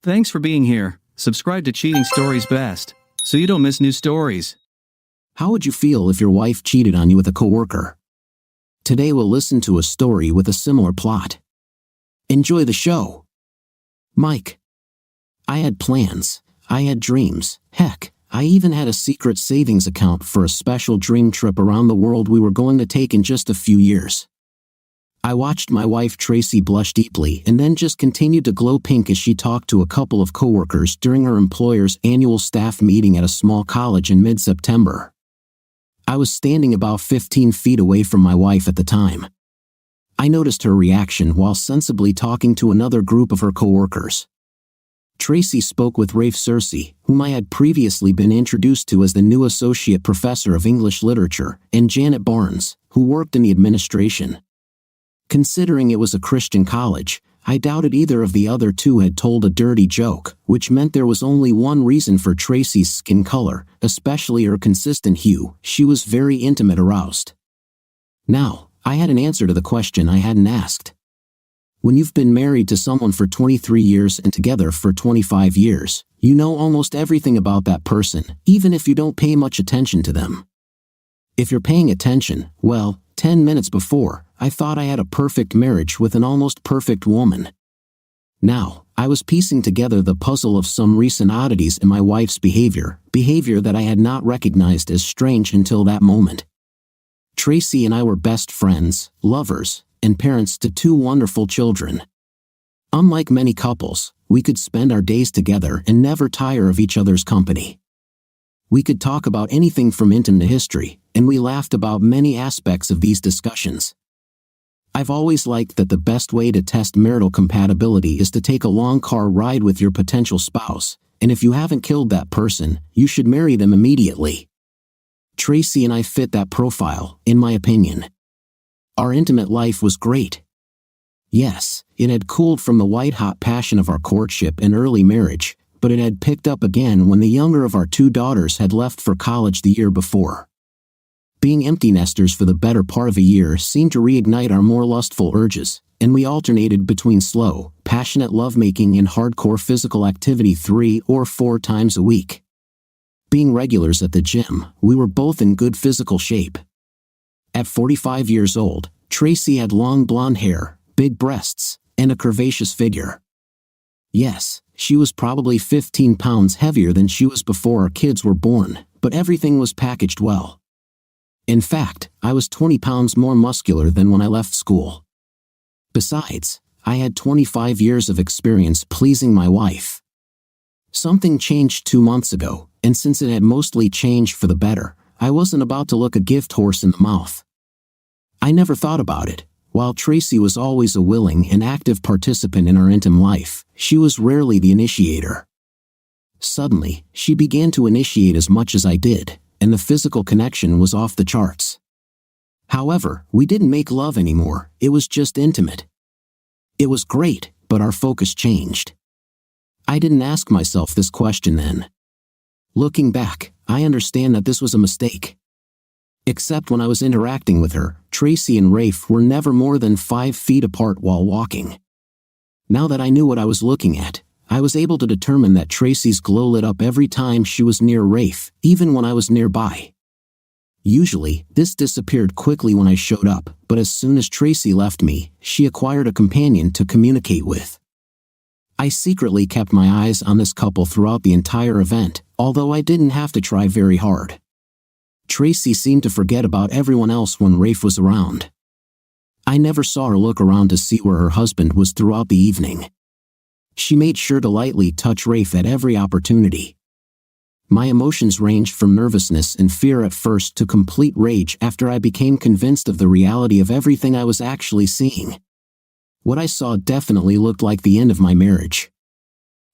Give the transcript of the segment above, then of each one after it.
Thanks for being here. Subscribe to Cheating Stories Best, so you don't miss new stories. How would you feel if your wife cheated on you with a coworker? Today we'll listen to a story with a similar plot. Enjoy the show. Mike. I had plans. I had dreams. Heck, I even had a secret savings account for a special dream trip around the world we were going to take in just a few years. I watched my wife Tracy blush deeply and then just continued to glow pink as she talked to a couple of coworkers during her employer's annual staff meeting at a small college in mid-September. I was standing about 15 feet away from my wife at the time. I noticed her reaction while sensibly talking to another group of her coworkers. Tracy spoke with Rafe Cersei, whom I had previously been introduced to as the new associate professor of English literature, and Janet Barnes, who worked in the administration. Considering it was a Christian college, I doubted either of the other two had told a dirty joke, which meant there was only one reason for Tracy's skin color, especially her consistent hue. She was very intimate aroused. Now, I had an answer to the question I hadn't asked. When you've been married to someone for 23 years and together for 25 years, you know almost everything about that person, even if you don't pay much attention to them. If you're paying attention, well, 10 minutes before, I thought I had a perfect marriage with an almost perfect woman. Now, I was piecing together the puzzle of some recent oddities in my wife's behavior that I had not recognized as strange until that moment. Tracy and I were best friends, lovers, and parents to two wonderful children. Unlike many couples, we could spend our days together and never tire of each other's company. We could talk about anything from intimate history, and we laughed about many aspects of these discussions. I've always liked that the best way to test marital compatibility is to take a long car ride with your potential spouse, and if you haven't killed that person, you should marry them immediately. Tracy and I fit that profile, in my opinion. Our intimate life was great. Yes, it had cooled from the white-hot passion of our courtship and early marriage, but it had picked up again when the younger of our two daughters had left for college the year before. Being empty nesters for the better part of a year seemed to reignite our more lustful urges, and we alternated between slow, passionate lovemaking and hardcore physical activity 3 or 4 times a week. Being regulars at the gym, we were both in good physical shape. At 45 years old, Tracy had long blonde hair, big breasts, and a curvaceous figure. Yes, she was probably 15 pounds heavier than she was before our kids were born, but everything was packaged well. In fact, I was 20 pounds more muscular than when I left school. Besides, I had 25 years of experience pleasing my wife. Something changed 2 months ago, and since it had mostly changed for the better, I wasn't about to look a gift horse in the mouth. I never thought about it. While Tracy was always a willing and active participant in our intimate life, she was rarely the initiator. Suddenly, she began to initiate as much as I did, and the physical connection was off the charts. However, we didn't make love anymore, it was just intimate. It was great, but our focus changed. I didn't ask myself this question then. Looking back, I understand that this was a mistake. Except when I was interacting with her, Tracy and Rafe were never more than 5 feet apart while walking. Now that I knew what I was looking at, I was able to determine that Tracy's glow lit up every time she was near Rafe, even when I was nearby. Usually, this disappeared quickly when I showed up, but as soon as Tracy left me, she acquired a companion to communicate with. I secretly kept my eyes on this couple throughout the entire event, although I didn't have to try very hard. Tracy seemed to forget about everyone else when Rafe was around. I never saw her look around to see where her husband was throughout the evening. She made sure to lightly touch Rafe at every opportunity. My emotions ranged from nervousness and fear at first to complete rage after I became convinced of the reality of everything I was actually seeing. What I saw definitely looked like the end of my marriage.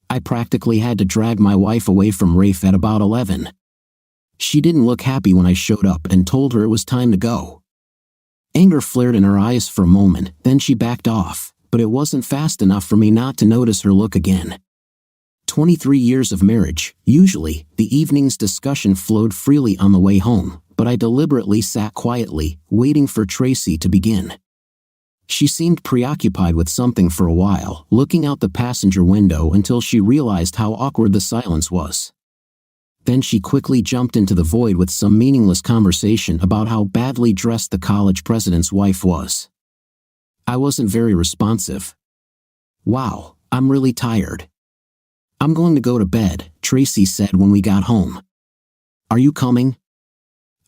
I practically had to drag my wife away from Rafe at about 11. She didn't look happy when I showed up and told her it was time to go. Anger flared in her eyes for a moment, then she backed off, but it wasn't fast enough for me not to notice her look again. 23 years of marriage, usually, the evening's discussion flowed freely on the way home, but I deliberately sat quietly, waiting for Tracy to begin. She seemed preoccupied with something for a while, looking out the passenger window until she realized how awkward the silence was. Then she quickly jumped into the void with some meaningless conversation about how badly dressed the college president's wife was. I wasn't very responsive. "Wow, I'm really tired. I'm going to go to bed," Tracy said when we got home. "Are you coming?"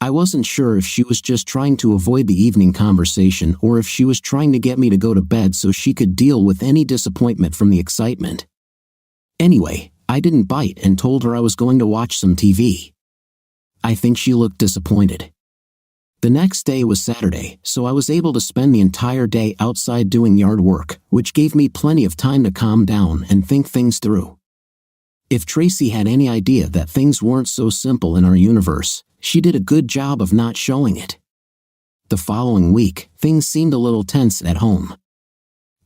I wasn't sure if she was just trying to avoid the evening conversation or if she was trying to get me to go to bed so she could deal with any disappointment from the excitement. Anyway, I didn't bite and told her I was going to watch some TV. I think she looked disappointed. The next day was Saturday, so I was able to spend the entire day outside doing yard work, which gave me plenty of time to calm down and think things through. If Tracy had any idea that things weren't so simple in our universe, she did a good job of not showing it. The following week, things seemed a little tense at home.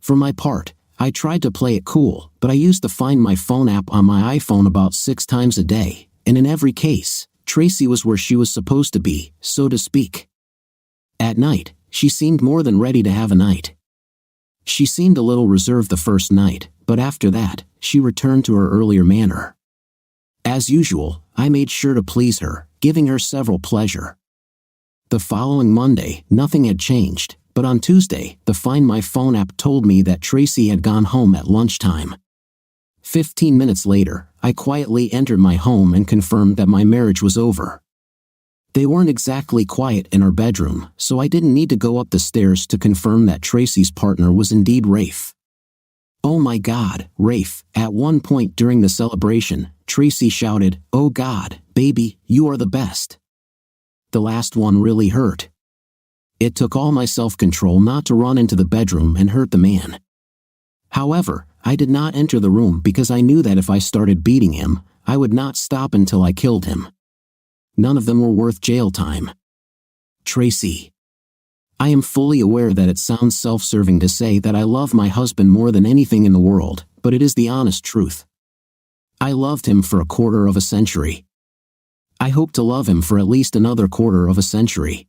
For my part, I tried to play it cool, but I used the Find My Phone app on my iPhone about 6 times a day, and in every case, Tracy was where she was supposed to be, so to speak. At night, she seemed more than ready to have a night. She seemed a little reserved the first night, but after that, she returned to her earlier manner. As usual, I made sure to please her, giving her several pleasure. The following Monday, nothing had changed, but on Tuesday, the Find My Phone app told me that Tracy had gone home at lunchtime. 15 minutes later, I quietly entered my home and confirmed that my marriage was over. They weren't exactly quiet in our bedroom, so I didn't need to go up the stairs to confirm that Tracy's partner was indeed Rafe. "Oh my God, Rafe," at one point during the celebration, Tracy shouted, "Oh God, baby, you are the best." The last one really hurt. It took all my self-control not to run into the bedroom and hurt the man. However, I did not enter the room because I knew that if I started beating him, I would not stop until I killed him. None of them were worth jail time. Tracy. I am fully aware that it sounds self-serving to say that I love my husband more than anything in the world, but it is the honest truth. I loved him for a quarter of a century. I hope to love him for at least another quarter of a century.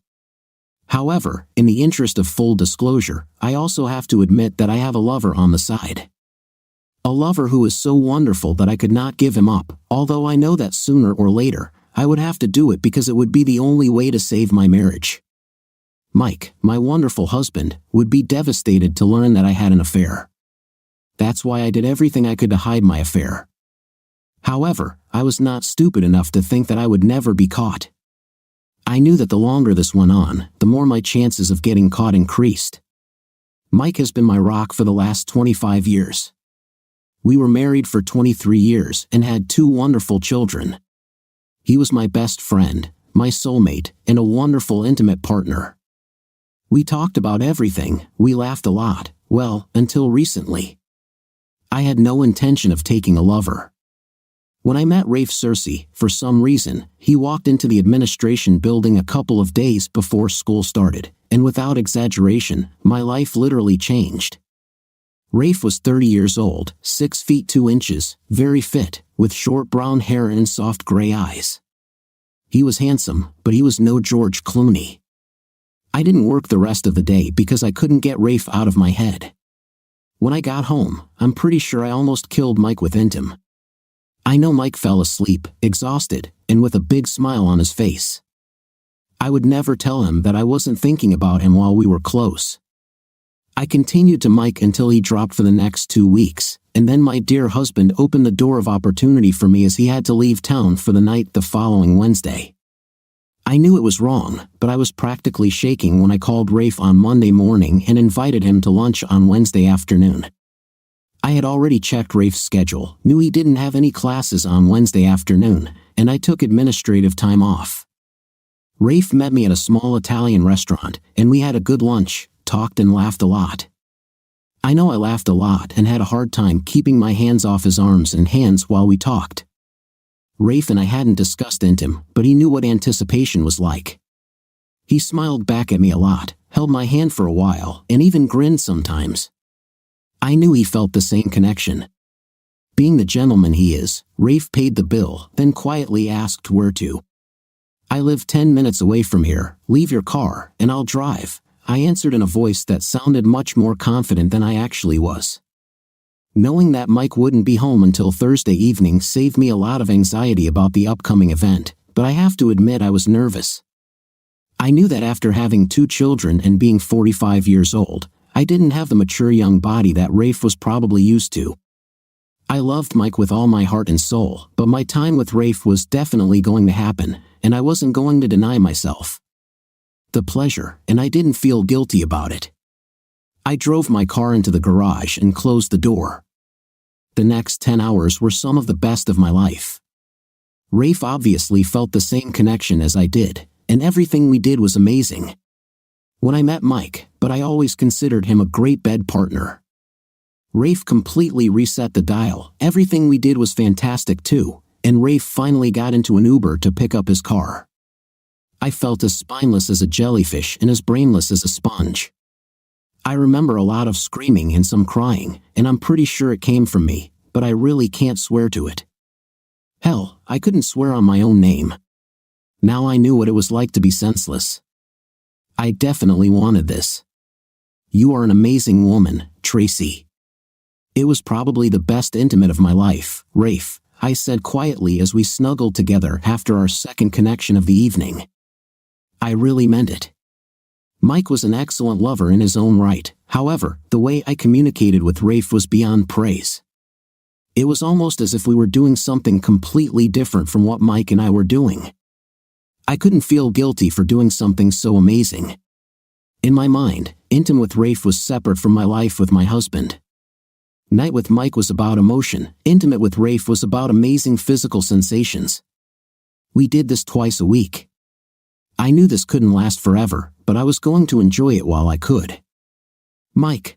However, in the interest of full disclosure, I also have to admit that I have a lover on the side. A lover who is so wonderful that I could not give him up, although I know that sooner or later, I would have to do it because it would be the only way to save my marriage. Mike, my wonderful husband, would be devastated to learn that I had an affair. That's why I did everything I could to hide my affair. However, I was not stupid enough to think that I would never be caught. I knew that the longer this went on, the more my chances of getting caught increased. Mike has been my rock for the last 25 years. We were married for 23 years and had 2 wonderful children. He was my best friend, my soulmate, and a wonderful intimate partner. We talked about everything, we laughed a lot, well, until recently. I had no intention of taking a lover. When I met Rafe Cersei, for some reason, he walked into the administration building a couple of days before school started, and without exaggeration, my life literally changed. Rafe was 30 years old, 6 feet 2 inches, very fit, with short brown hair and soft gray eyes. He was handsome, but he was no George Clooney. I didn't work the rest of the day because I couldn't get Rafe out of my head. When I got home, I'm pretty sure I almost killed Mike with him. I know Mike fell asleep, exhausted, and with a big smile on his face. I would never tell him that I wasn't thinking about him while we were close. I continued to Mike until he dropped for the next 2 weeks, and then my dear husband opened the door of opportunity for me as he had to leave town for the night the following Wednesday. I knew it was wrong, but I was practically shaking when I called Rafe on Monday morning and invited him to lunch on Wednesday afternoon. I had already checked Rafe's schedule, knew he didn't have any classes on Wednesday afternoon, and I took administrative time off. Rafe met me at a small Italian restaurant, and we had a good lunch, talked and laughed a lot. I know I laughed a lot and had a hard time keeping my hands off his arms and hands while we talked. Rafe and I hadn't discussed intim, but he knew what anticipation was like. He smiled back at me a lot, held my hand for a while, and even grinned sometimes. I knew he felt the same connection. Being the gentleman he is, Rafe paid the bill, then quietly asked where to. "I live 10 minutes away from here, leave your car, and I'll drive. I answered in a voice that sounded much more confident than I actually was. Knowing that Mike wouldn't be home until Thursday evening saved me a lot of anxiety about the upcoming event, but I have to admit I was nervous. I knew that after having 2 children and being 45 years old, I didn't have the mature young body that Rafe was probably used to. I loved Mike with all my heart and soul, but my time with Rafe was definitely going to happen, and I wasn't going to deny myself the pleasure, and I didn't feel guilty about it. I drove my car into the garage and closed the door. The next 10 hours were some of the best of my life. Rafe obviously felt the same connection as I did, and everything we did was amazing. When I met Mike, but I always considered him a great bed partner. Rafe completely reset the dial, everything we did was fantastic too, and Rafe finally got into an Uber to pick up his car. I felt as spineless as a jellyfish and as brainless as a sponge. I remember a lot of screaming and some crying, and I'm pretty sure it came from me, but I really can't swear to it. Hell, I couldn't swear on my own name. Now I knew what it was like to be senseless. I definitely wanted this. You are an amazing woman, Tracy. It was probably the best intimate of my life, Rafe, I said quietly as we snuggled together after our second connection of the evening. I really meant it. Mike was an excellent lover in his own right, however, the way I communicated with Rafe was beyond praise. It was almost as if we were doing something completely different from what Mike and I were doing. I couldn't feel guilty for doing something so amazing. In my mind, intimate with Rafe was separate from my life with my husband. Night with Mike was about emotion, intimate with Rafe was about amazing physical sensations. We did this twice a week. I knew this couldn't last forever, but I was going to enjoy it while I could. Mike.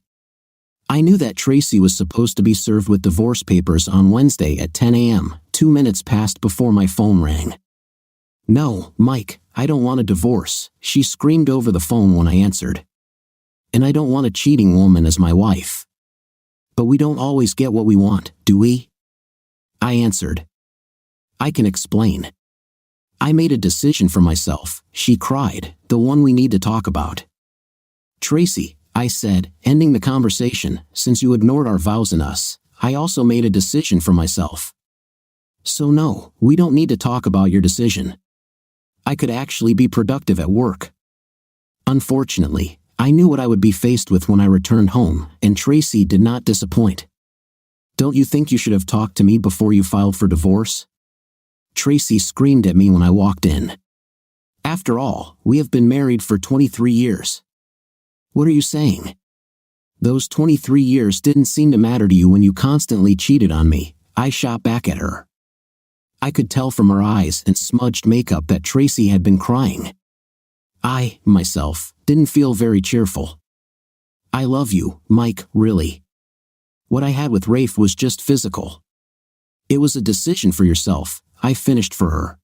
I knew that Tracy was supposed to be served with divorce papers on Wednesday at 10 a.m., 2 minutes passed before my phone rang. No, Mike, I don't want a divorce, she screamed over the phone when I answered. And I don't want a cheating woman as my wife. But we don't always get what we want, do we? I answered. I can explain. I made a decision for myself, she cried, the one we need to talk about. Tracy, I said, ending the conversation, since you ignored our vows and us, I also made a decision for myself. So no, we don't need to talk about your decision. I could actually be productive at work. Unfortunately, I knew what I would be faced with when I returned home, and Tracy did not disappoint. Don't you think you should have talked to me before you filed for divorce? Tracy screamed at me when I walked in. After all, we have been married for 23 years. What are you saying? Those 23 years didn't seem to matter to you when you constantly cheated on me, I shot back at her. I could tell from her eyes and smudged makeup that Tracy had been crying. I, myself, didn't feel very cheerful. I love you, Mike, really. What I had with Rafe was just physical. It was a decision for yourself, I finished for her.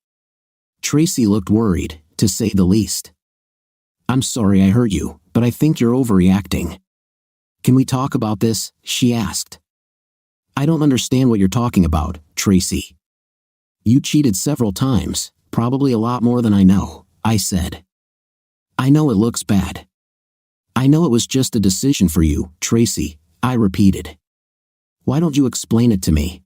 Tracy looked worried, to say the least. I'm sorry I hurt you, but I think you're overreacting. Can we talk about this? She asked. I don't understand what you're talking about, Tracy. You cheated several times, probably a lot more than I know, I said. I know it looks bad. I know it was just a decision for you, Tracy, I repeated. Why don't you explain it to me?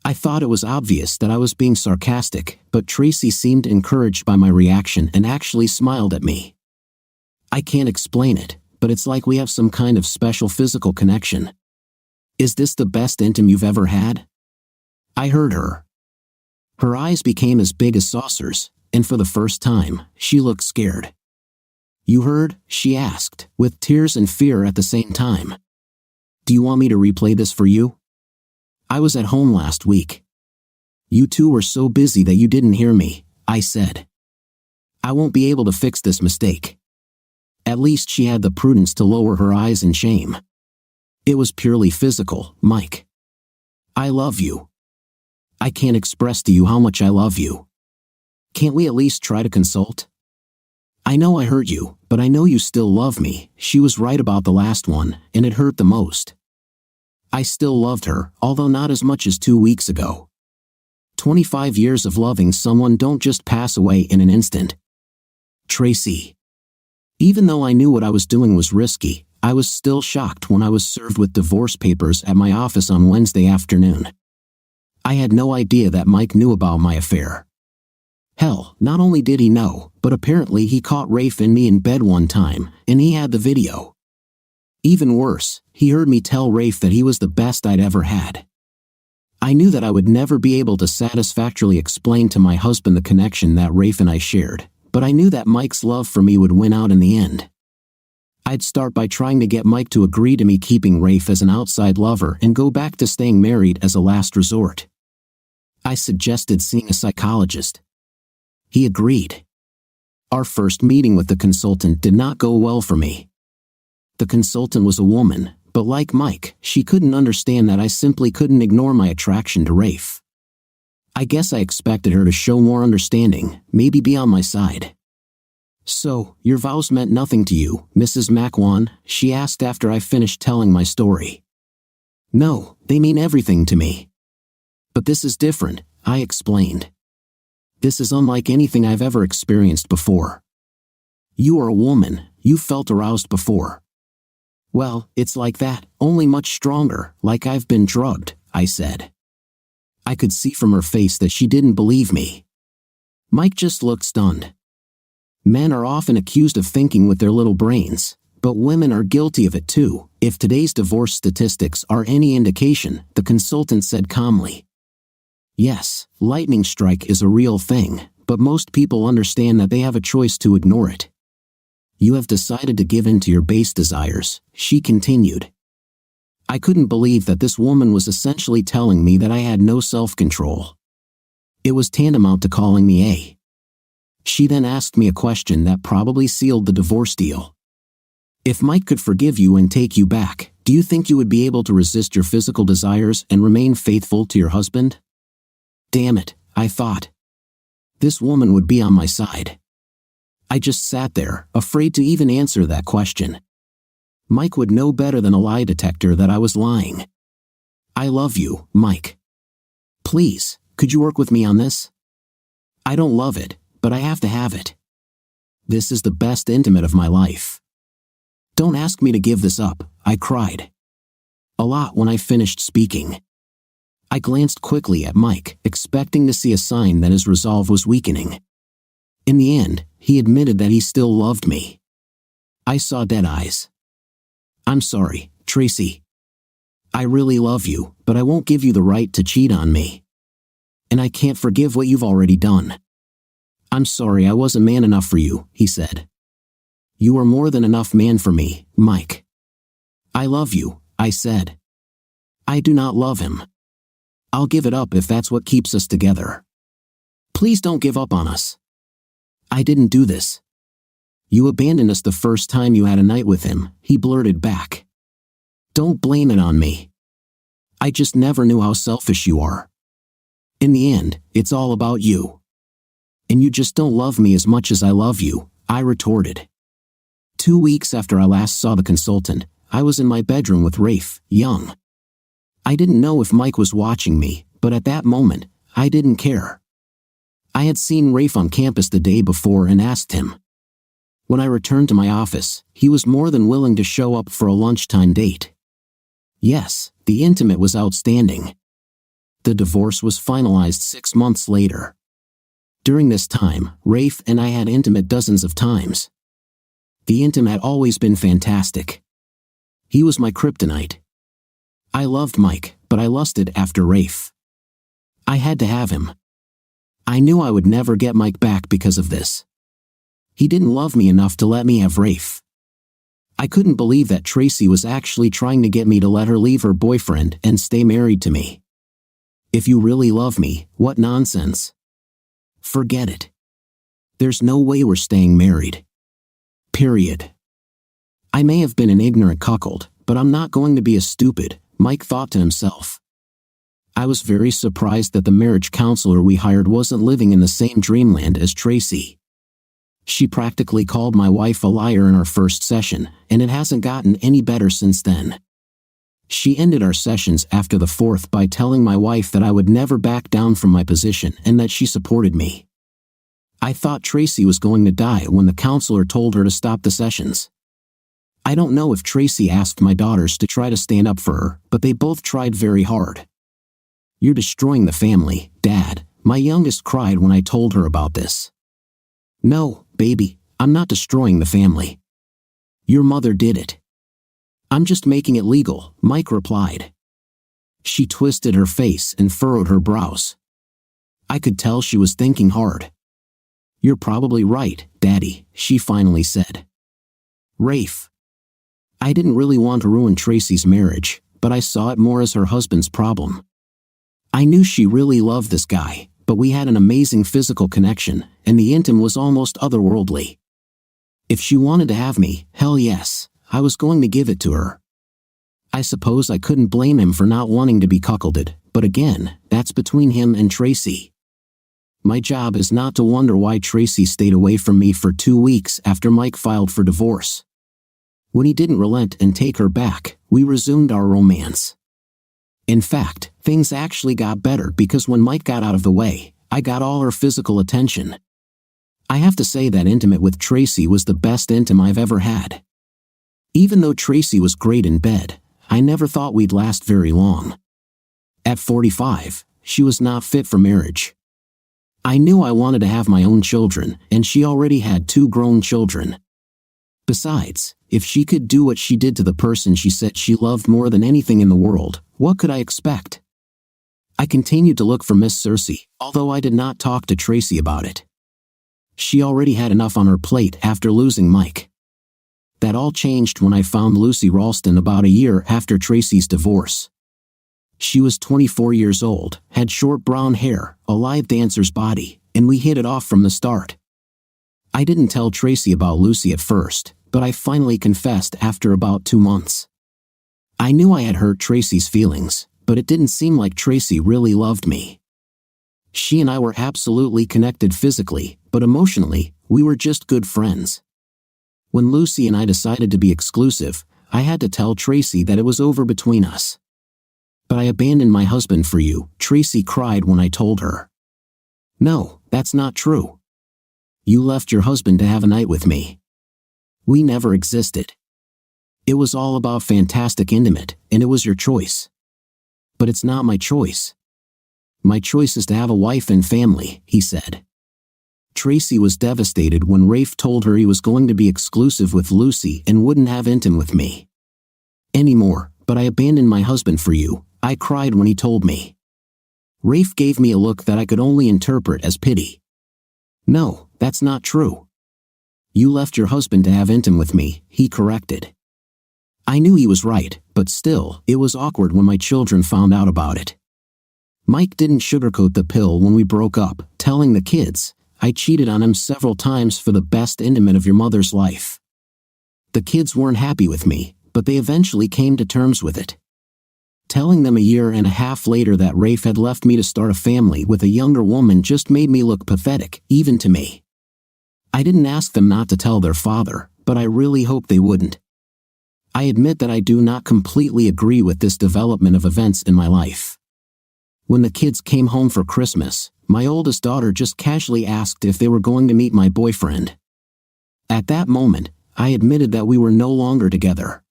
I thought it was obvious that I was being sarcastic, but Tracy seemed encouraged by my reaction and actually smiled at me. I can't explain it, but it's like we have some kind of special physical connection. Is this the best intim you've ever had? I heard her. Her eyes became as big as saucers, and for the first time, she looked scared. You heard? She asked, with tears and fear at the same time. Do you want me to replay this for you? I was at home last week. You two were so busy that you didn't hear me, I said. I won't be able to fix this mistake. At least she had the prudence to lower her eyes in shame. It was purely physical, Mike. I love you. I can't express to you how much I love you. Can't we at least try to consult? I know I hurt you, but I know you still love me. She was right about the last one, and it hurt the most. I still loved her, although not as much as 2 weeks ago. 25 years of loving someone don't just pass away in an instant. Tracy. Even though I knew what I was doing was risky, I was still shocked when I was served with divorce papers at my office on Wednesday afternoon. I had no idea that Mike knew about my affair. Hell, not only did he know, but apparently he caught Rafe and me in bed one time, and he had the video. Even worse, he heard me tell Rafe that he was the best I'd ever had. I knew that I would never be able to satisfactorily explain to my husband the connection that Rafe and I shared, but I knew that Mike's love for me would win out in the end. I'd start by trying to get Mike to agree to me keeping Rafe as an outside lover and go back to staying married as a last resort. I suggested seeing a psychologist. He agreed. Our first meeting with the consultant did not go well for me. The consultant was a woman, but like Mike, she couldn't understand that I simply couldn't ignore my attraction to Rafe. I guess I expected her to show more understanding, maybe be on my side. "So, your vows meant nothing to you, Mrs. McWan?" she asked after I finished telling my story. "No, they mean everything to me." "But this is different," I explained. "This is unlike anything I've ever experienced before. You are a woman, you felt aroused before." "Well, it's like that, only much stronger, like I've been drugged," I said. I could see from her face that she didn't believe me. Mike just looked stunned. Men are often accused of thinking with their little brains, but women are guilty of it too, if today's divorce statistics are any indication, the consultant said calmly. Yes, lightning strike is a real thing, but most people understand that they have a choice to ignore it. You have decided to give in to your base desires, she continued. I couldn't believe that this woman was essentially telling me that I had no self-control. It was tantamount to calling me a. She then asked me a question that probably sealed the divorce deal. If Mike could forgive you and take you back, do you think you would be able to resist your physical desires and remain faithful to your husband? Damn it, I thought. This woman would be on my side. I just sat there, afraid to even answer that question. Mike would know better than a lie detector that I was lying. "I love you, Mike. Please, could you work with me on this? I don't love it, but I have to have it. This is the best intimate of my life. Don't ask me to give this up," I cried. A lot when I finished speaking. I glanced quickly at Mike, expecting to see a sign that his resolve was weakening. In the end, he admitted that he still loved me. I saw dead eyes. "I'm sorry, Tracy. I really love you, but I won't give you the right to cheat on me. And I can't forgive what you've already done. I'm sorry I wasn't man enough for you," he said. "You are more than enough man for me, Mike." "I love you," I said. "I do not love him. I'll give it up if that's what keeps us together. Please don't give up on us. I didn't do this. You abandoned us the first time you had a night with him," he blurted back. "Don't blame it on me. I just never knew how selfish you are. In the end, it's all about you. And you just don't love me as much as I love you," I retorted. 2 weeks after I last saw the consultant, I was in my bedroom with Rafe, young. I didn't know if Mike was watching me, but at that moment, I didn't care. I had seen Rafe on campus the day before and asked him. When I returned to my office, he was more than willing to show up for a lunchtime date. Yes, the intimate was outstanding. The divorce was finalized 6 months later. During this time, Rafe and I had intimate dozens of times. The intimate had always been fantastic. He was my kryptonite. I loved Mike, but I lusted after Rafe. I had to have him. I knew I would never get Mike back because of this. He didn't love me enough to let me have Rafe. I couldn't believe that Tracy was actually trying to get me to let her leave her boyfriend and stay married to me. If you really love me, what nonsense. Forget it. There's no way we're staying married. Period. I may have been an ignorant cuckold, but I'm not going to be a stupid, Mike thought to himself. I was very surprised that the marriage counselor we hired wasn't living in the same dreamland as Tracy. She practically called my wife a liar in our first session, and it hasn't gotten any better since then. She ended our sessions after the fourth by telling my wife that I would never back down from my position and that she supported me. I thought Tracy was going to die when the counselor told her to stop the sessions. I don't know if Tracy asked my daughters to try to stand up for her, but they both tried very hard. "You're destroying the family, Dad," my youngest cried when I told her about this. "No, baby, I'm not destroying the family. Your mother did it. I'm just making it legal," Mike replied. She twisted her face and furrowed her brows. I could tell she was thinking hard. "You're probably right, Daddy," she finally said. "Rafe." I didn't really want to ruin Tracy's marriage, but I saw it more as her husband's problem. I knew she really loved this guy, but we had an amazing physical connection, and the intim was almost otherworldly. If she wanted to have me, hell yes, I was going to give it to her. I suppose I couldn't blame him for not wanting to be cuckolded, but again, that's between him and Tracy. My job is not to wonder why Tracy stayed away from me for 2 weeks after Mike filed for divorce. When he didn't relent and take her back, we resumed our romance. In fact, things actually got better because when Mike got out of the way, I got all her physical attention. I have to say that intimate with Tracy was the best intim I've ever had. Even though Tracy was great in bed, I never thought we'd last very long. At 45, she was not fit for marriage. I knew I wanted to have my own children, and she already had 2 grown children. Besides, if she could do what she did to the person she said she loved more than anything in the world, what could I expect? I continued to look for Miss Cersei, although I did not talk to Tracy about it. She already had enough on her plate after losing Mike. That all changed when I found Lucy Ralston about a year after Tracy's divorce. She was 24 years old, had short brown hair, a live dancer's body, and we hit it off from the start. I didn't tell Tracy about Lucy at first, but I finally confessed after about 2 months. I knew I had hurt Tracy's feelings, but it didn't seem like Tracy really loved me. She and I were absolutely connected physically, but emotionally, we were just good friends. When Lucy and I decided to be exclusive, I had to tell Tracy that it was over between us. "But I abandoned my husband for you," Tracy cried when I told her. "No, that's not true. You left your husband to have a night with me. We never existed. It was all about fantastic intimate, and it was your choice. But it's not my choice. My choice is to have a wife and family," he said. Tracy was devastated when Rafe told her he was going to be exclusive with Lucy and wouldn't have intim with me anymore. "But I abandoned my husband for you," I cried when he told me. Rafe gave me a look that I could only interpret as pity. "No, that's not true. You left your husband to have intim with me," he corrected. I knew he was right, but still, it was awkward when my children found out about it. Mike didn't sugarcoat the pill when we broke up, telling the kids, "I cheated on him several times for the best intimate of your mother's life." The kids weren't happy with me, but they eventually came to terms with it. Telling them a year and a half later that Rafe had left me to start a family with a younger woman just made me look pathetic, even to me. I didn't ask them not to tell their father, but I really hoped they wouldn't. I admit that I do not completely agree with this development of events in my life. When the kids came home for Christmas, my oldest daughter just casually asked if they were going to meet my boyfriend. At that moment, I admitted that we were no longer together.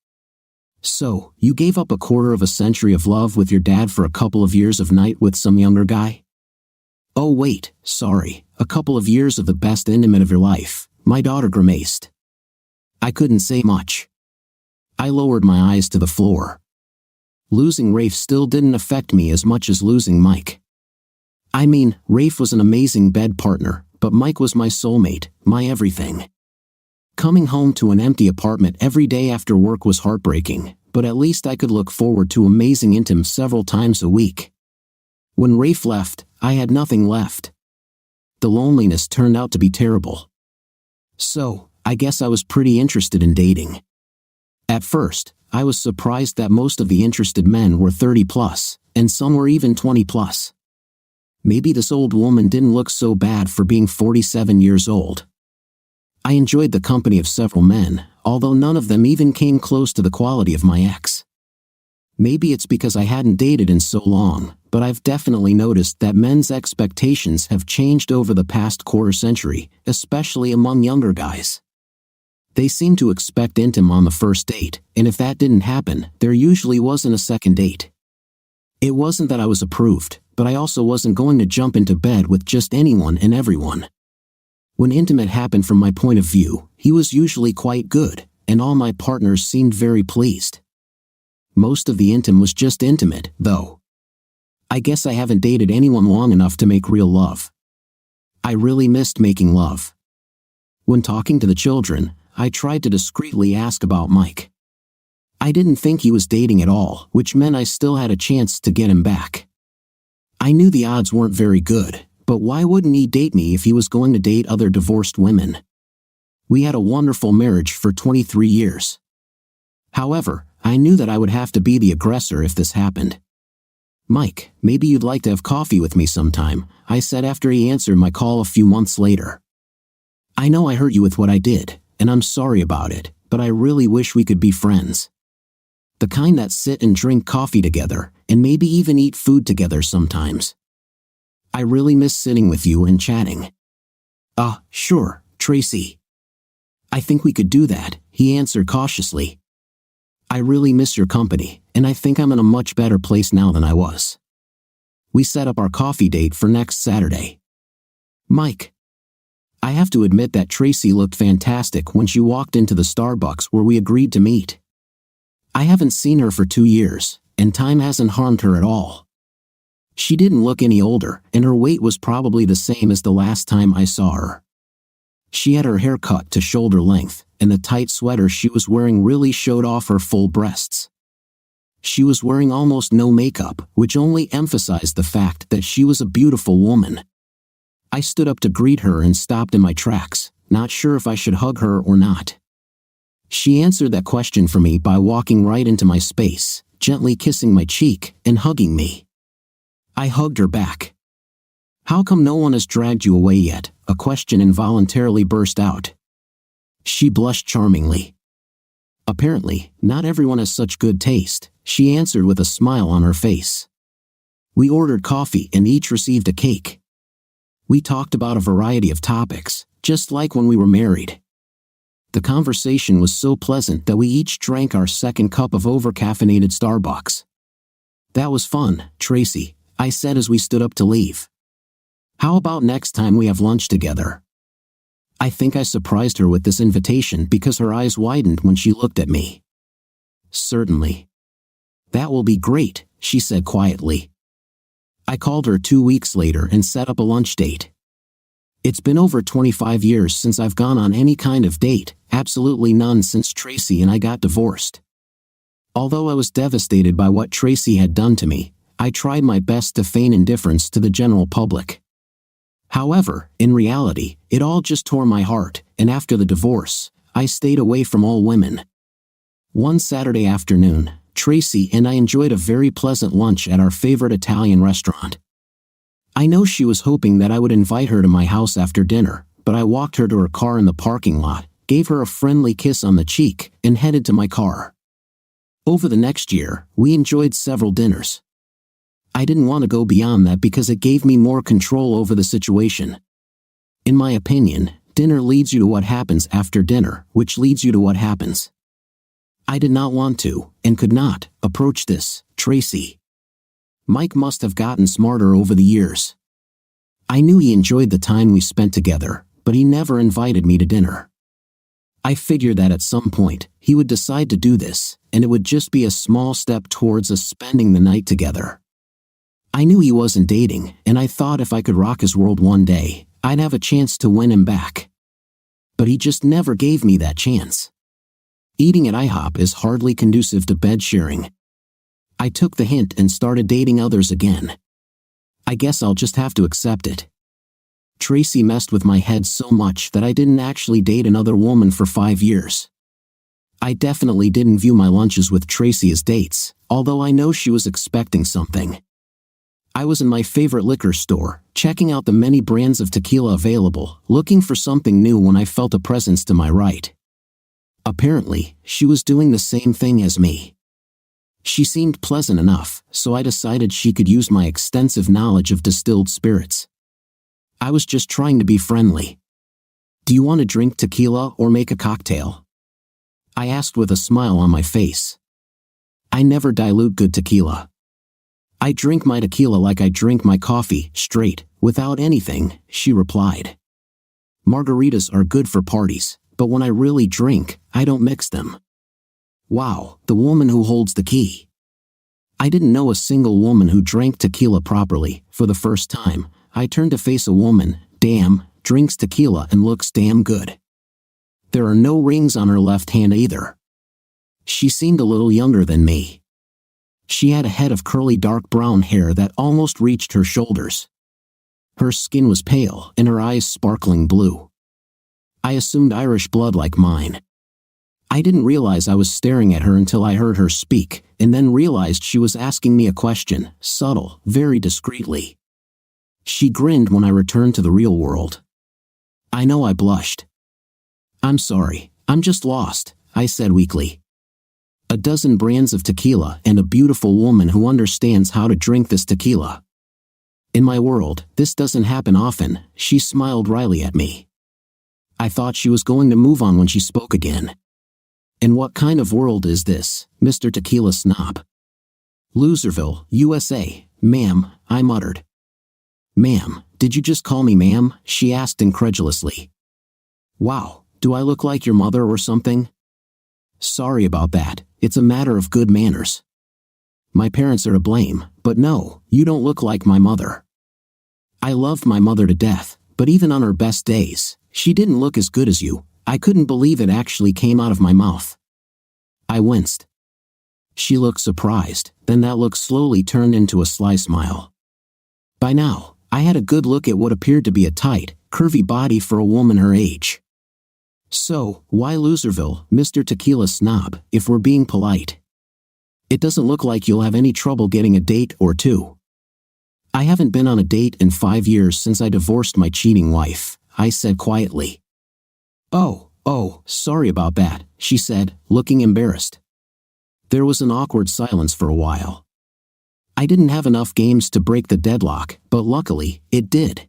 "So, you gave up a quarter of a century of love with your dad for a couple of years of night with some younger guy?" "Oh wait, sorry, a couple of years of the best intimate of your life," my daughter grimaced. I couldn't say much. I lowered my eyes to the floor. Losing Rafe still didn't affect me as much as losing Mike. I mean, Rafe was an amazing bed partner, but Mike was my soulmate, my everything. Coming home to an empty apartment every day after work was heartbreaking, but at least I could look forward to amazing intims several times a week. When Rafe left, I had nothing left. The loneliness turned out to be terrible. So, I guess I was pretty interested in dating. At first, I was surprised that most of the interested men were 30 plus, and some were even 20 plus. Maybe this old woman didn't look so bad for being 47 years old. I enjoyed the company of several men, although none of them even came close to the quality of my ex. Maybe it's because I hadn't dated in so long, but I've definitely noticed that men's expectations have changed over the past quarter century, especially among younger guys. They seem to expect intim on the first date, and if that didn't happen, there usually wasn't a second date. It wasn't that I was approved, but I also wasn't going to jump into bed with just anyone and everyone. When intimate happened from my point of view, he was usually quite good, and all my partners seemed very pleased. Most of the intim was just intimate, though. I guess I haven't dated anyone long enough to make real love. I really missed making love. When talking to the children, I tried to discreetly ask about Mike. I didn't think he was dating at all, which meant I still had a chance to get him back. I knew the odds weren't very good, but why wouldn't he date me if he was going to date other divorced women? We had a wonderful marriage for 23 years. However, I knew that I would have to be the aggressor if this happened. "Mike, maybe you'd like to have coffee with me sometime," I said after he answered my call a few months later. "I know I hurt you with what I did, and I'm sorry about it, but I really wish we could be friends. The kind that sit and drink coffee together, and maybe even eat food together sometimes. I really miss sitting with you and chatting." Sure, Tracy. I think we could do that," he answered cautiously. "I really miss your company, and I think I'm in a much better place now than I was." We set up our coffee date for next Saturday. Mike. I have to admit that Tracy looked fantastic when she walked into the Starbucks where we agreed to meet. I haven't seen her for 2 years, and time hasn't harmed her at all. She didn't look any older, and her weight was probably the same as the last time I saw her. She had her hair cut to shoulder length, and the tight sweater she was wearing really showed off her full breasts. She was wearing almost no makeup, which only emphasized the fact that she was a beautiful woman. I stood up to greet her and stopped in my tracks, not sure if I should hug her or not. She answered that question for me by walking right into my space, gently kissing my cheek and hugging me. I hugged her back. "How come no one has dragged you away yet?" a question involuntarily burst out. She blushed charmingly. "Apparently, not everyone has such good taste," she answered with a smile on her face. We ordered coffee and each received a cake. We talked about a variety of topics, just like when we were married. The conversation was so pleasant that we each drank our second cup of over-caffeinated Starbucks. "That was fun, Tracy," I said as we stood up to leave. "How about next time we have lunch together?" I think I surprised her with this invitation because her eyes widened when she looked at me. "Certainly." "That will be great," she said quietly. I called her 2 weeks later and set up a lunch date. It's been over 25 years since I've gone on any kind of date, absolutely none since Tracy and I got divorced. Although I was devastated by what Tracy had done to me, I tried my best to feign indifference to the general public. However, in reality, it all just tore my heart, and after the divorce, I stayed away from all women. One Saturday afternoon, Tracy and I enjoyed a very pleasant lunch at our favorite Italian restaurant. I know she was hoping that I would invite her to my house after dinner, but I walked her to her car in the parking lot, gave her a friendly kiss on the cheek, and headed to my car. Over the next year, we enjoyed several dinners. I didn't want to go beyond that because it gave me more control over the situation. In my opinion, dinner leads you to what happens after dinner, which leads you to what happens. I did not want to, and could not, approach this, Tracy. Mike must have gotten smarter over the years. I knew he enjoyed the time we spent together, but he never invited me to dinner. I figured that at some point, he would decide to do this, and it would just be a small step towards us spending the night together. I knew he wasn't dating, and I thought if I could rock his world one day, I'd have a chance to win him back. But he just never gave me that chance. Eating at IHOP is hardly conducive to bed sharing. I took the hint and started dating others again. I guess I'll just have to accept it. Tracy messed with my head so much that I didn't actually date another woman for 5 years. I definitely didn't view my lunches with Tracy as dates, although I know she was expecting something. I was in my favorite liquor store, checking out the many brands of tequila available, looking for something new when I felt a presence to my right. Apparently, she was doing the same thing as me. She seemed pleasant enough, so I decided she could use my extensive knowledge of distilled spirits. I was just trying to be friendly. "Do you want to drink tequila or make a cocktail?" I asked with a smile on my face. I never dilute good tequila. I drink my tequila like I drink my coffee, straight, without anything, she replied. Margaritas are good for parties, but when I really drink, I don't mix them. Wow, the woman who holds the key. I didn't know a single woman who drank tequila properly. For the first time, I turned to face a woman, damn, drinks tequila and looks damn good. There are no rings on her left hand either. She seemed a little younger than me. She had a head of curly dark brown hair that almost reached her shoulders. Her skin was pale and her eyes sparkling blue. I assumed Irish blood like mine. I didn't realize I was staring at her until I heard her speak, and then realized she was asking me a question, subtle, very discreetly. She grinned when I returned to the real world. I know I blushed. "I'm sorry, I'm just lost," I said weakly. A dozen brands of tequila and a beautiful woman who understands how to drink this tequila. In my world, this doesn't happen often, she smiled wryly at me. I thought she was going to move on when she spoke again. "And what kind of world is this, Mr. Tequila Snob?" "Loserville, USA, ma'am," I muttered. "Ma'am, did you just call me ma'am?" she asked incredulously. "Wow, do I look like your mother or something?" "Sorry about that, it's a matter of good manners. My parents are to blame, but no, you don't look like my mother. I loved my mother to death, but even on her best days, she didn't look as good as you." I couldn't believe it actually came out of my mouth. I winced. She looked surprised, then that look slowly turned into a sly smile. By now, I had a good look at what appeared to be a tight, curvy body for a woman her age. "So, why Loserville, Mr. Tequila Snob, if we're being polite? It doesn't look like you'll have any trouble getting a date or two." "I haven't been on a date in 5 years since I divorced my cheating wife," I said quietly. Oh, sorry about that," she said, looking embarrassed. There was an awkward silence for a while. I didn't have enough games to break the deadlock, but luckily, it did.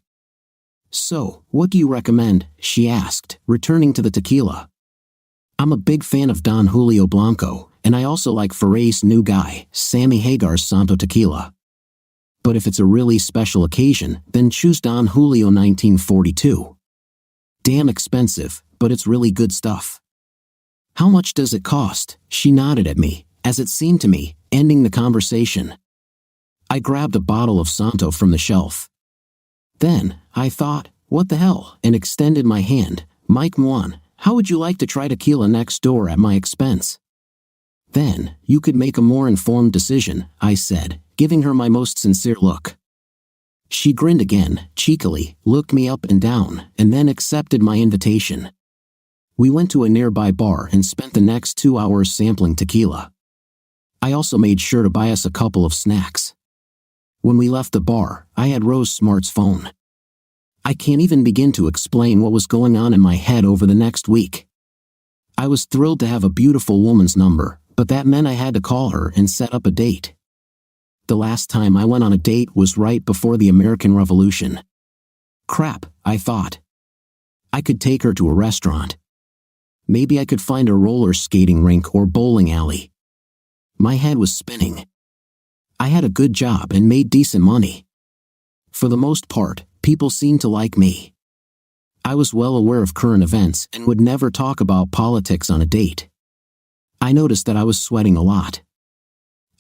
"So, what do you recommend?" she asked, returning to the tequila. "I'm a big fan of Don Julio Blanco, and I also like Ferrey's new guy, Sammy Hagar's Santo Tequila. But if it's a really special occasion, then choose Don Julio 1942. Damn expensive, but it's really good stuff." "How much does it cost?" She nodded at me, as it seemed to me, ending the conversation. I grabbed a bottle of Santo from the shelf. Then, I thought, what the hell, and extended my hand. "Mike Mwan, how would you like to try tequila next door at my expense?" "Then, you could make a more informed decision," I said, giving her my most sincere look. She grinned again, cheekily, looked me up and down, and then accepted my invitation. We went to a nearby bar and spent the next 2 hours sampling tequila. I also made sure to buy us a couple of snacks. When we left the bar, I had Rose Smart's phone. I can't even begin to explain what was going on in my head over the next week. I was thrilled to have a beautiful woman's number, but that meant I had to call her and set up a date. The last time I went on a date was right before the American Revolution. Crap, I thought. I could take her to a restaurant. Maybe I could find a roller skating rink or bowling alley. My head was spinning. I had a good job and made decent money. For the most part, people seemed to like me. I was well aware of current events and would never talk about politics on a date. I noticed that I was sweating a lot.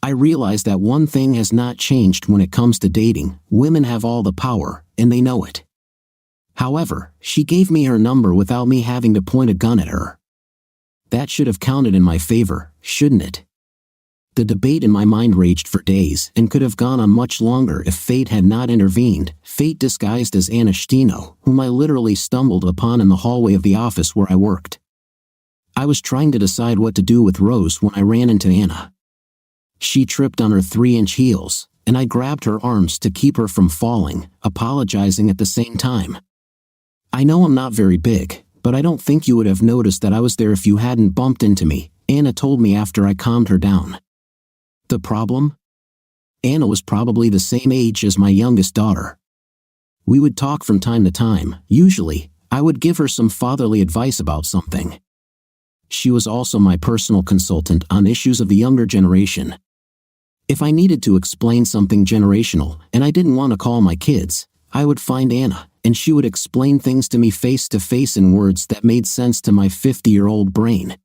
I realized that one thing has not changed when it comes to dating: women have all the power, and they know it. However, she gave me her number without me having to point a gun at her. That should have counted in my favor, shouldn't it? The debate in my mind raged for days and could have gone on much longer if fate had not intervened, fate disguised as Anna Stino, whom I literally stumbled upon in the hallway of the office where I worked. I was trying to decide what to do with Rose when I ran into Anna. She tripped on her 3-inch heels, and I grabbed her arms to keep her from falling, apologizing at the same time. "I know I'm not very big, but I don't think you would have noticed that I was there if you hadn't bumped into me," Anna told me after I calmed her down. The problem? Anna was probably the same age as my youngest daughter. We would talk from time to time. Usually, I would give her some fatherly advice about something. She was also my personal consultant on issues of the younger generation. If I needed to explain something generational and I didn't want to call my kids, I would find Anna, and she would explain things to me face to face in words that made sense to my 50-year-old brain.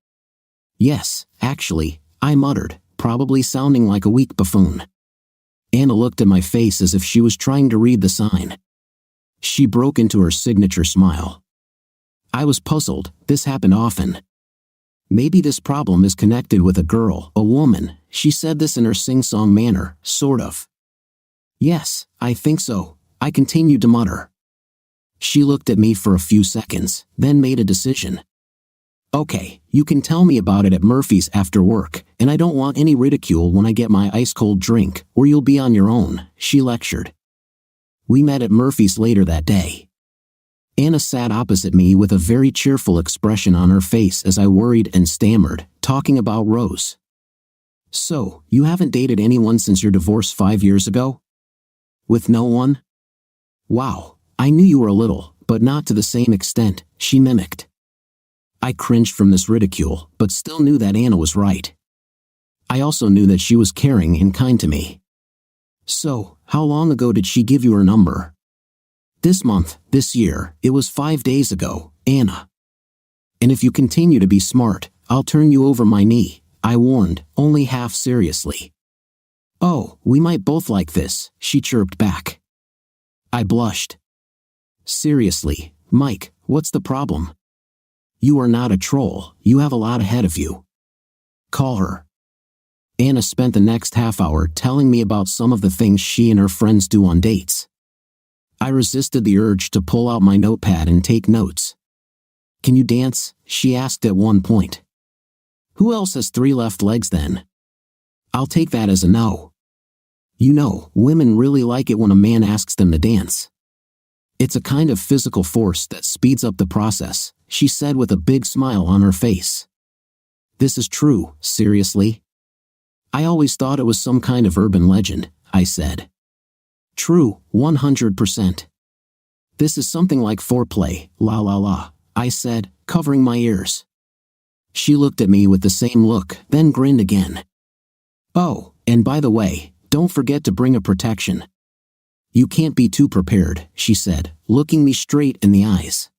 Yes, actually, I muttered, probably sounding like a weak buffoon. Anna looked at my face as if she was trying to read the sign. She broke into her signature smile. I was puzzled. This happened often. Maybe this problem is connected with a girl, a woman. She said this in her sing-song manner, sort of. Yes, I think so, I continued to mutter. She looked at me for a few seconds, then made a decision. Okay, you can tell me about it at Murphy's after work, and I don't want any ridicule when I get my ice-cold drink, or you'll be on your own, she lectured. We met at Murphy's later that day. Anna sat opposite me with a very cheerful expression on her face as I worried and stammered, talking about Rose. So, you haven't dated anyone since your divorce 5 years ago? With no one? Wow, I knew you were a little, but not to the same extent, she mimicked. I cringed from this ridicule, but still knew that Anna was right. I also knew that she was caring and kind to me. So, how long ago did she give you her number? This month, this year, it was 5 days ago, Anna. And if you continue to be smart, I'll turn you over my knee, I warned, only half seriously. Oh, we might both like this, she chirped back. I blushed. Seriously, Mike, what's the problem? You are not a troll, you have a lot ahead of you. Call her. Anna spent the next half hour telling me about some of the things she and her friends do on dates. I resisted the urge to pull out my notepad and take notes. Can you dance? She asked at one point. Who else has 3 left legs then? I'll take that as a no. You know, women really like it when a man asks them to dance. It's a kind of physical force that speeds up the process, she said with a big smile on her face. This is true, seriously? I always thought it was some kind of urban legend, I said. True, 100%. This is something like foreplay, la la la, I said, covering my ears. She looked at me with the same look, then grinned again. Oh, and by the way, don't forget to bring a protection. You can't be too prepared, she said, looking me straight in the eyes.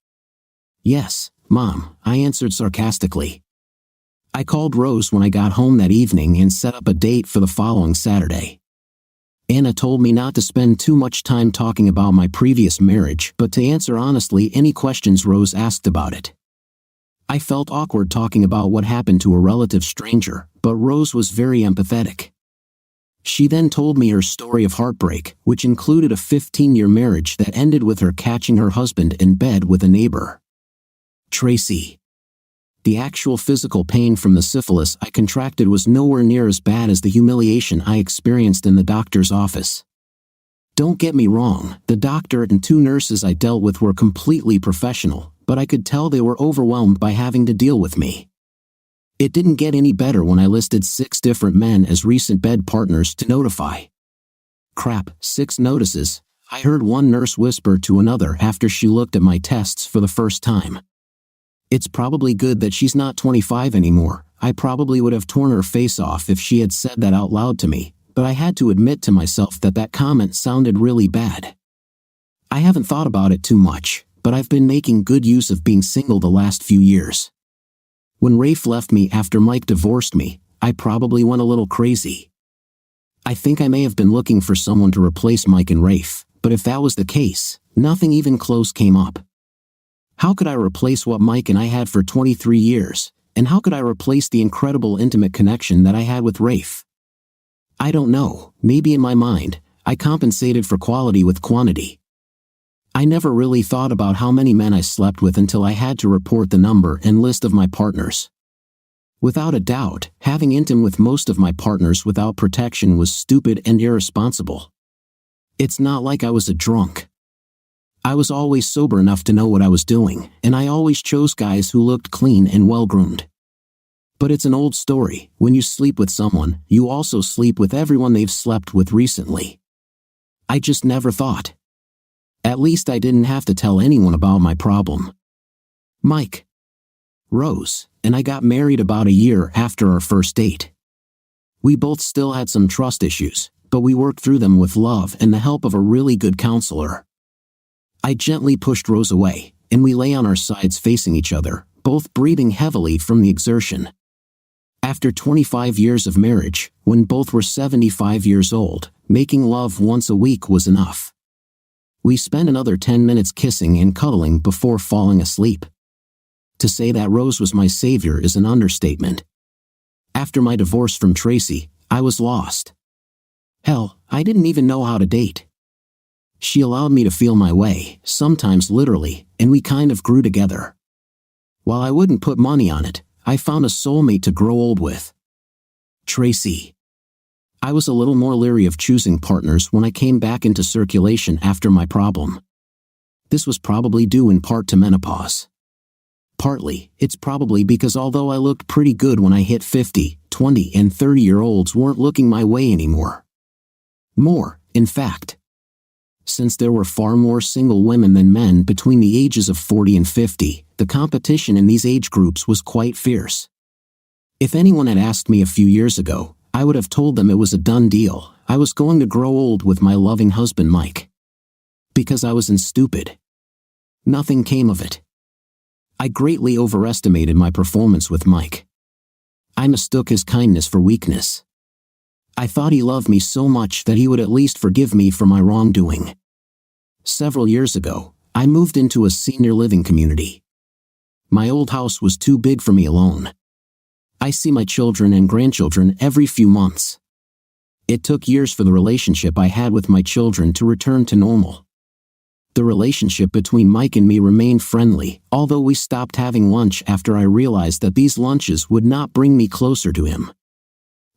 Yes, Mom, I answered sarcastically. I called Rose when I got home that evening and set up a date for the following Saturday. Anna told me not to spend too much time talking about my previous marriage, but to answer honestly any questions Rose asked about it. I felt awkward talking about what happened to a relative stranger, but Rose was very empathetic. She then told me her story of heartbreak, which included a 15-year marriage that ended with her catching her husband in bed with a neighbor. Tracy. The actual physical pain from the syphilis I contracted was nowhere near as bad as the humiliation I experienced in the doctor's office. Don't get me wrong, the doctor and 2 nurses I dealt with were completely professional, but I could tell they were overwhelmed by having to deal with me. It didn't get any better when I listed 6 different men as recent bed partners to notify. Crap, 6 notices, I heard one nurse whisper to another after she looked at my tests for the first time. It's probably good that she's not 25 anymore. I probably would have torn her face off if she had said that out loud to me, but I had to admit to myself that that comment sounded really bad. I haven't thought about it too much, but I've been making good use of being single the last few years. When Rafe left me after Mike divorced me, I probably went a little crazy. I think I may have been looking for someone to replace Mike and Rafe, but if that was the case, nothing even close came up. How could I replace what Mike and I had for 23 years, and how could I replace the incredible intimate connection that I had with Rafe? I don't know, maybe in my mind, I compensated for quality with quantity. I never really thought about how many men I slept with until I had to report the number and list of my partners. Without a doubt, having intim with most of my partners without protection was stupid and irresponsible. It's not like I was a drunk. I was always sober enough to know what I was doing, and I always chose guys who looked clean and well-groomed. But it's an old story. When you sleep with someone, you also sleep with everyone they've slept with recently. I just never thought. At least I didn't have to tell anyone about my problem. Mike, Rose, and I got married about a year after our first date. We both still had some trust issues, but we worked through them with love and the help of a really good counselor. I gently pushed Rose away, and we lay on our sides facing each other, both breathing heavily from the exertion. After 25 years of marriage, when both were 75 years old, making love once a week was enough. We spent another 10 minutes kissing and cuddling before falling asleep. To say that Rose was my savior is an understatement. After my divorce from Tracy, I was lost. Hell, I didn't even know how to date. She allowed me to feel my way, sometimes literally, and we kind of grew together. While I wouldn't put money on it, I found a soulmate to grow old with. Tracy. I was a little more leery of choosing partners when I came back into circulation after my problem. This was probably due in part to menopause. Partly, it's probably because although I looked pretty good when I hit 50, 20 and 30-year-olds weren't looking my way anymore. More, in fact. Since there were far more single women than men between the ages of 40 and 50, the competition in these age groups was quite fierce. If anyone had asked me a few years ago, I would have told them it was a done deal. I was going to grow old with my loving husband Mike. Because I wasn't stupid. Nothing came of it. I greatly overestimated my performance with Mike. I mistook his kindness for weakness. I thought he loved me so much that he would at least forgive me for my wrongdoing. Several years ago, I moved into a senior living community. My old house was too big for me alone. I see my children and grandchildren every few months. It took years for the relationship I had with my children to return to normal. The relationship between Mike and me remained friendly, although we stopped having lunch after I realized that these lunches would not bring me closer to him.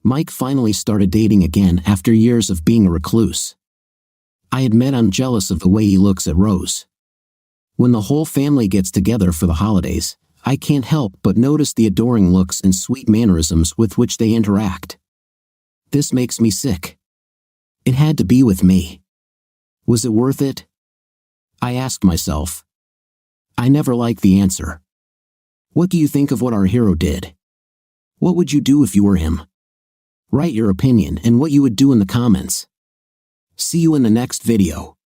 Mike finally started dating again after years of being a recluse. I admit I'm jealous of the way he looks at Rose. When the whole family gets together for the holidays, I can't help but notice the adoring looks and sweet mannerisms with which they interact. This makes me sick. It had to be with me. Was it worth it? I ask myself. I never like the answer. What do you think of what our hero did? What would you do if you were him? Write your opinion and what you would do in the comments. See you in the next video.